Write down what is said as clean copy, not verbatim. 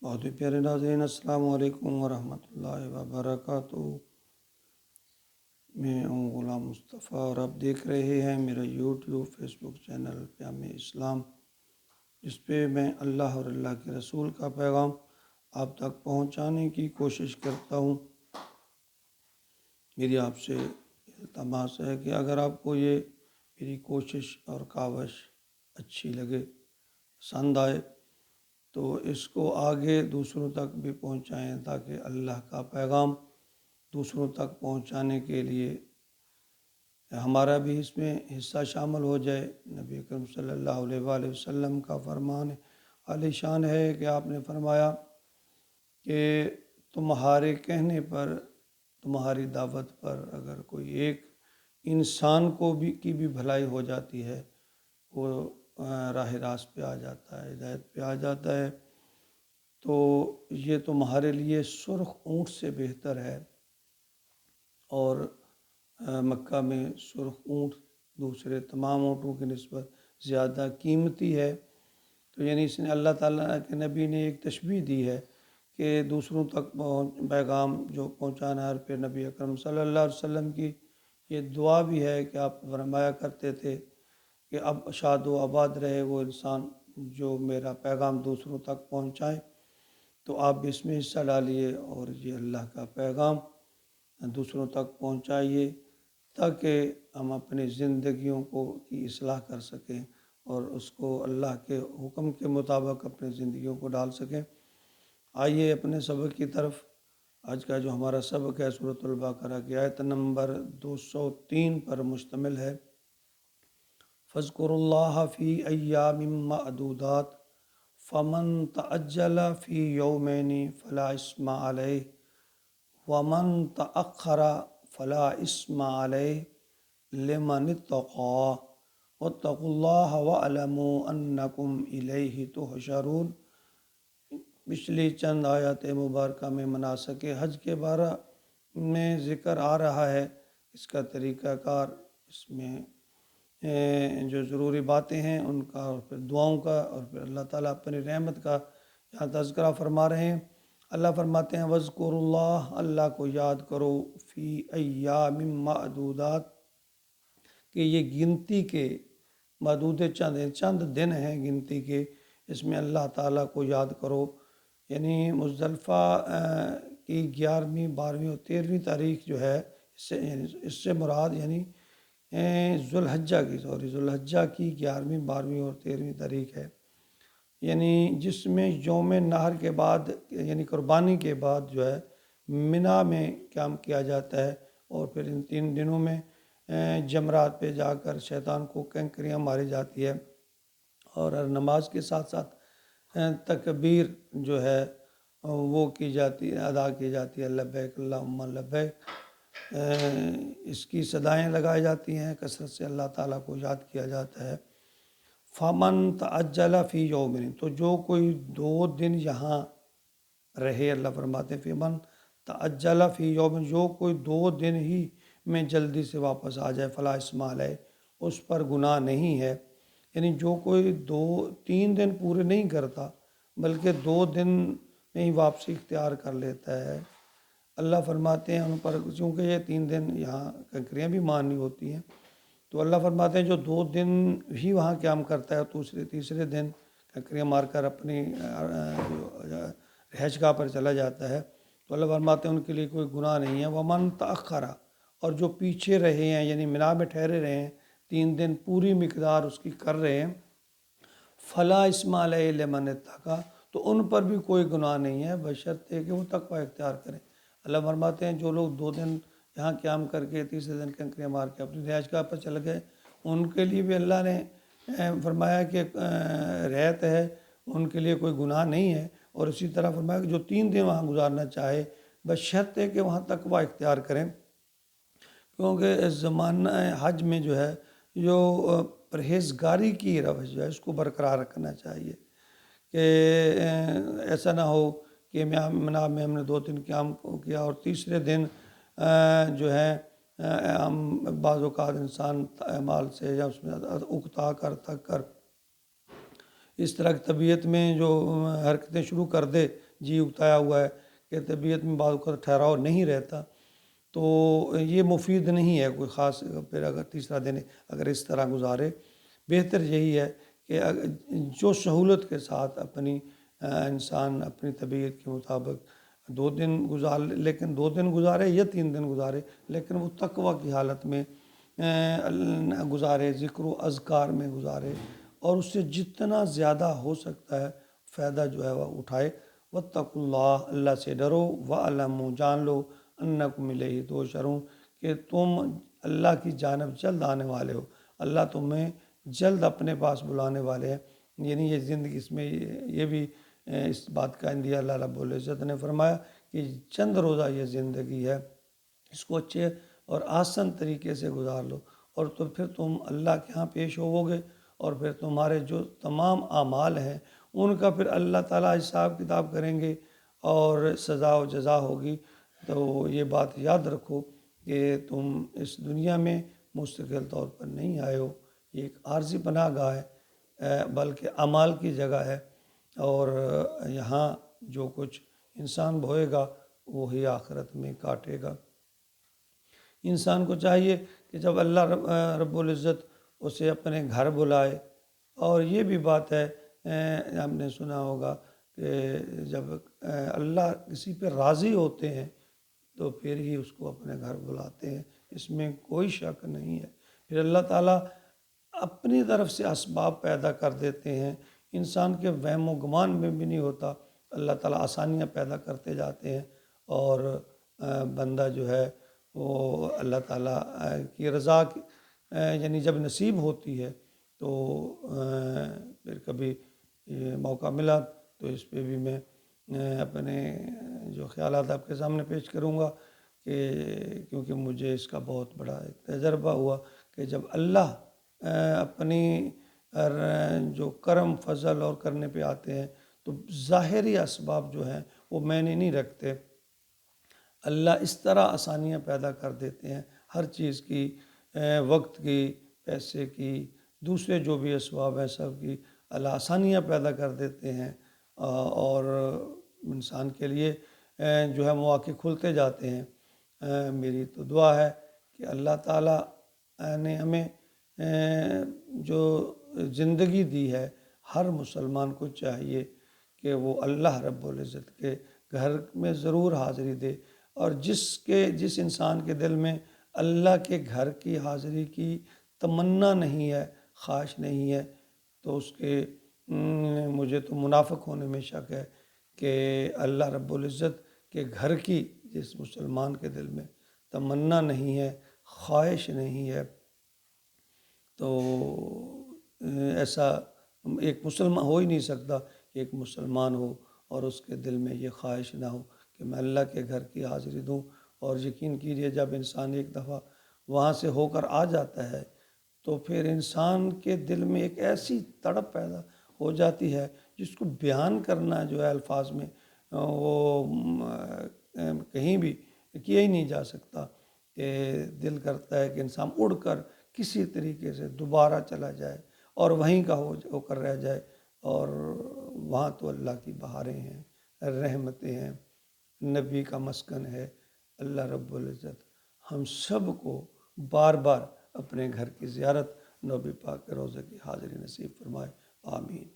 بہت ہی پیارے ناظرین، السلام علیکم ورحمۃ اللہ وبرکاتہ۔ میں ہوں غلام مصطفیٰ اور آپ دیکھ رہے ہیں میرا یوٹیوب فیس بک چینل پیام اسلام، جس پہ میں اللہ اور اللہ کے رسول کا پیغام آپ تک پہنچانے کی کوشش کرتا ہوں۔ میری آپ سے التماس ہے کہ اگر آپ کو یہ میری کوشش اور کاوش اچھی لگے، پسند آئے، تو اس کو آگے دوسروں تک بھی پہنچائیں، تاکہ اللہ کا پیغام دوسروں تک پہنچانے کے لیے ہمارا بھی اس میں حصہ شامل ہو جائے۔ نبی اکرم صلی اللہ علیہ وآلہ وسلم کا فرمان عالی شان ہے کہ آپ نے فرمایا کہ تمہارے کہنے پر، تمہاری دعوت پر اگر کوئی ایک انسان کی بھی بھلائی ہو جاتی ہے، وہ راہ راست پہ آ جاتا ہے، ہدایت پہ آ جاتا ہے، تو یہ تمہارے لیے سرخ اونٹ سے بہتر ہے۔ اور مکہ میں سرخ اونٹ دوسرے تمام اونٹوں کی نسبت زیادہ قیمتی ہے۔ تو یعنی اس نے اللہ تعالیٰ کے نبی نے ایک تشبیہ دی ہے کہ دوسروں تک پیغام جو پہنچانا ہے۔ پھر نبی اکرم صلی اللہ علیہ وسلم کی یہ دعا بھی ہے کہ آپ فرمایا کرتے تھے کہ اب شاد و آباد رہے وہ انسان جو میرا پیغام دوسروں تک پہنچائے۔ تو آپ بھی اس میں حصہ ڈالیے اور یہ اللہ کا پیغام دوسروں تک پہنچائیے، تاکہ ہم اپنی زندگیوں کی اصلاح کر سکیں اور اس کو اللہ کے حکم کے مطابق اپنی زندگیوں کو ڈال سکیں۔ آئیے اپنے سبق کی طرف۔ آج کا جو ہمارا سبق ہے سورۃ البقرہ کی آیت نمبر 203 پر مشتمل ہے۔ فاذکروا اللہ فی ایام معدودات فمن تعجل فی یومین فلا اثم علیہ ومن تأخر فلا اثم علیہ لمن اتقى واتقوا اللہ واعلموا انکم الیہ تحشرون۔ پچھلی چند آیات مبارکہ میں مناسک حج کے بارے میں ذکر آ رہا ہے، اس کا طریقہ کار، اس میں جو ضروری باتیں ہیں ان کا، اور پھر دعاؤں کا، اور پھر اللہ تعالیٰ اپنی رحمت کا یہاں تذکرہ فرما رہے ہیں۔ اللہ فرماتے ہیں وَاذْكُرُوا اللَّهَ، اللہ کو یاد کرو، فی ایام معدودات، کہ یہ گنتی کے محدود چند دن ہیں گنتی کے، اس میں اللہ تعالیٰ کو یاد کرو۔ یعنی مزدلفہ کی 11ویں 12ویں اور 13ویں تاریخ جو ہے، اس سے مراد یعنی ذوالحجہ کی 11ویں 12ویں اور 13ویں تاریخ ہے، یعنی جس میں یوم نحر کے بعد یعنی قربانی کے بعد جو ہے منی میں قیام کیا جاتا ہے، اور پھر ان 3 دنوں میں جمرات پہ جا کر شیطان کو کنکریاں ماری جاتی ہے، اور ہر نماز کے ساتھ ساتھ تکبیر جو ہے وہ کی جاتی ہے، ادا کی جاتی ہے، لبیک اللہم لبیک، اس کی صدائیں لگائی جاتی ہیں، کثرت سے اللہ تعالیٰ کو یاد کیا جاتا ہے۔ فَمَن تَعَجَّلَ فِي يَوْمٍ، تو جو کوئی 2 دن یہاں رہے، اللہ فرماتے ہیں فَمَن تَعَجَّلَ فِي يَوْمٍ، جو کوئی 2 دن ہی میں جلدی سے واپس آ جائے، فَلَا اِثْمَ عَلَيْهِ، اس پر گناہ نہیں ہے۔ یعنی جو کوئی 3 دن پورے نہیں کرتا بلکہ 2 دن میں ہی واپسی اختیار کر لیتا ہے، اللہ فرماتے ہیں ان پر، چونکہ یہ 3 دن یہاں کنکریاں بھی مارنی ہوتی ہیں، تو اللہ فرماتے ہیں جو 2 دن ہی وہاں قیام کرتا ہے، تیسرے دن کنکریاں مار کر اپنی رہائش گاہ پر چلا جاتا ہے، تو اللہ فرماتے ہیں ان کے لیے کوئی گناہ نہیں ہے۔ ومن تأخر، اور جو پیچھے رہے ہیں یعنی منی میں ٹھہرے رہے ہیں 3 دن پوری مقدار اس کی کر رہے ہیں، فلا اثم علیہ لمن اتقى، تو ان پر بھی کوئی گناہ نہیں ہے بشرطے کہ وہ تقوی اختیار کریں۔ اللہ فرماتے ہیں جو لوگ 2 دن یہاں قیام کر کے تیسرے دن کنکریاں مار کے اپنی رہائش گاہ پر چل گئے، ان کے لیے بھی اللہ نے فرمایا کہ رعایت ہے، ان کے لیے کوئی گناہ نہیں ہے۔ اور اسی طرح فرمایا کہ جو 3 دن وہاں گزارنا چاہے بشرطے کہ وہاں تقوی اختیار کریں، کیونکہ اس زمانہ حج میں جو ہے جو پرہیزگاری کی روش جو ہے اس کو برقرار رکھنا چاہیے، کہ ایسا نہ ہو کہ منی میں ہم نے 2 دن قیام کیا اور تیسرے دن جو ہے ہم بعض اوقات انسان اعمال سے یا اس میں اکتا کر تھک کر اس طرح کی طبیعت میں جو حرکتیں شروع کر دے جی اکتایا ہوا ہے کہ طبیعت میں بعض اوقات ٹھہراؤ نہیں رہتا، تو یہ مفید نہیں ہے کوئی خاص. پھر اگر تیسرا دن اگر اس طرح گزارے، بہتر یہی ہے کہ جو سہولت کے ساتھ اپنی انسان اپنی طبیعت کے مطابق 2 دن گزار لے، لیکن 2 دن گزارے یا 3 دن گزارے، لیکن وہ تقوی کی حالت میں گزارے، ذکر و اذکار میں گزارے، اور اس سے جتنا زیادہ ہو سکتا ہے فائدہ جو ہے وہ اٹھائے. واتقوا اللہ، اللہ سے ڈرو، وَاعْلَمُوا، جان لو، انکم الیہ تحشرون، کہ تم اللہ کی جانب جلد آنے والے ہو، اللہ تمہیں جلد اپنے پاس بلانے والے ہیں. یعنی یہ زندگی، اس میں یہ بھی اس بات کا اندیہ اللہ رب العزت نے فرمایا کہ چند روزہ یہ زندگی ہے، اس کو اچھے اور آسان طریقے سے گزار لو، اور تو پھر تم اللہ کے ہاں پیش ہوو گے، اور پھر تمہارے جو تمام اعمال ہیں ان کا پھر اللہ تعالیٰ حساب کتاب کریں گے اور سزا و جزا ہوگی. تو یہ بات یاد رکھو کہ تم اس دنیا میں مستقل طور پر نہیں آئے ہو، یہ ایک عارضی پناہ گاہ ہے، بلکہ اعمال کی جگہ ہے، اور یہاں جو کچھ انسان بوئے گا وہی آخرت میں کاٹے گا. انسان کو چاہیے کہ جب اللہ رب العزت اسے اپنے گھر بلائے، اور یہ بھی بات ہے ہم نے سنا ہوگا کہ جب اللہ کسی پہ راضی ہوتے ہیں تو پھر ہی اس کو اپنے گھر بلاتے ہیں، اس میں کوئی شک نہیں ہے. پھر اللہ تعالیٰ اپنی طرف سے اسباب پیدا کر دیتے ہیں، انسان کے وہم و گمان میں بھی نہیں ہوتا، اللہ تعالیٰ آسانیاں پیدا کرتے جاتے ہیں، اور بندہ جو ہے وہ اللہ تعالیٰ کی رضا یعنی جب نصیب ہوتی ہے تو پھر کبھی موقع ملا تو اس پہ بھی میں اپنے جو خیالات آپ کے سامنے پیش کروں گا، کہ کیونکہ مجھے اس کا بہت بڑا ایک تجربہ ہوا کہ جب اللہ اپنی جو کرم فضل اور کرنے پہ آتے ہیں تو ظاہری اسباب جو ہیں وہ معنی نہیں رکھتے. اللہ اس طرح آسانیاں پیدا کر دیتے ہیں ہر چیز کی، وقت کی، پیسے کی، دوسرے جو بھی اسباب ہیں سب کی اللہ آسانیاں پیدا کر دیتے ہیں، اور انسان کے لیے جو ہے مواقع کھلتے جاتے ہیں. میری تو دعا ہے کہ اللہ تعالیٰ نے ہمیں جو زندگی دی ہے، ہر مسلمان کو چاہیے کہ وہ اللہ رب العزت کے گھر میں ضرور حاضری دے، اور جس انسان کے دل میں اللہ کے گھر کی حاضری کی تمنا نہیں ہے، خواہش نہیں ہے، تو اس کے مجھے تو منافق ہونے میں شک ہے کہ اللہ رب العزت کے گھر کی جس مسلمان کے دل میں تمنا نہیں ہے، خواہش نہیں ہے، تو ایسا ایک مسلمان ہو ہی نہیں سکتا کہ ایک مسلمان ہو اور اس کے دل میں یہ خواہش نہ ہو کہ میں اللہ کے گھر کی حاضری دوں. اور یقین کیجئے جب انسان ایک دفعہ وہاں سے ہو کر آ جاتا ہے تو پھر انسان کے دل میں ایک ایسی تڑپ پیدا ہو جاتی ہے جس کو بیان کرنا جو ہے الفاظ میں وہ کہیں بھی کیا ہی نہیں جا سکتا، کہ دل کرتا ہے کہ انسان اڑ کر کسی طریقے سے دوبارہ چلا جائے اور وہیں کا ہو کر رہ جائے. اور وہاں تو اللہ کی بہاریں ہیں، رحمتیں ہیں، نبی کا مسکن ہے. اللہ رب العزت ہم سب کو بار بار اپنے گھر کی زیارت، نبی پاک کے روضے کی حاضری نصیب فرمائے. آمین.